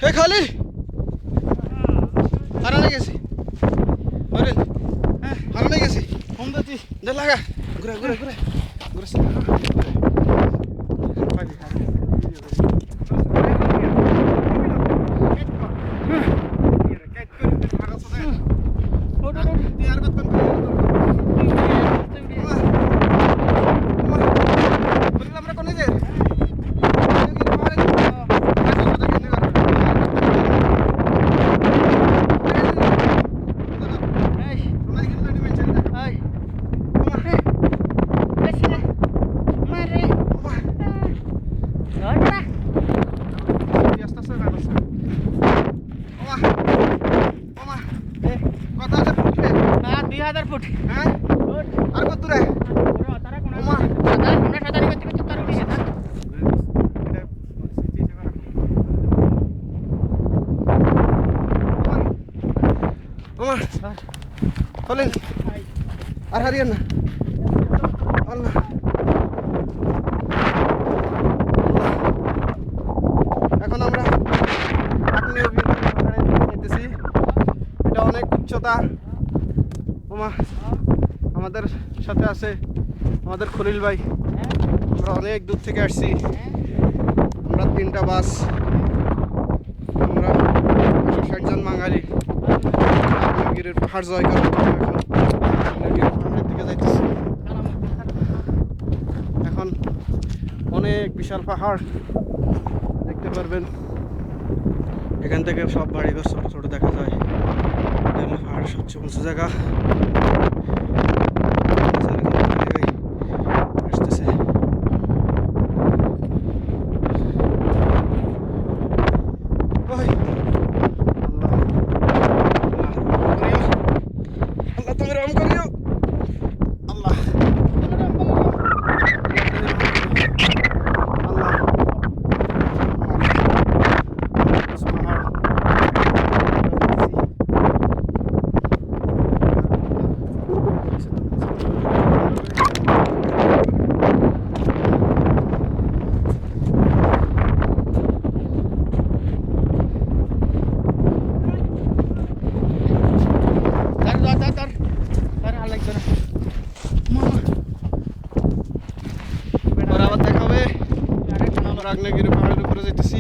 Hey Khalil, harana gesi. Oren, harana gesi. Honda ti, dah laga. Gura. Gura sih. Foot হ্যাঁ আর কত দূরে তারা কোন আমরা সাদানি করতে করতে তার উঠে যেত ওমা চলেন আর হারিয়েন না আল্লাহ এখন আমরা যেতেছি এটা অনেক উচ্চতা ওমা আমাদের সাথে আছে আমাদের খলিল ভাই আমরা অনেক দূর থেকে আসছি আমরা 3টা বাস আমরা 160 জন বাঙালি আগ্নেয়গিরির পাহাড় জয় করার জন্য এখন আগ্নেয়গিরির পাহাড়ের দিকে যাইতেছি এখন অনেক বিশাল পাহাড় দেখতে পারবেন এখান থেকে সব বাড়িঘর ছোট ছোট দেখা যায় পাহাড়ের সবচেয়ে উঁচু জায়গা আসতেছে আল্লাহ তুমি রহম করিও আল্লাহ আগ্নেয়গিরি পাহাড়ের উপরে যেতেছি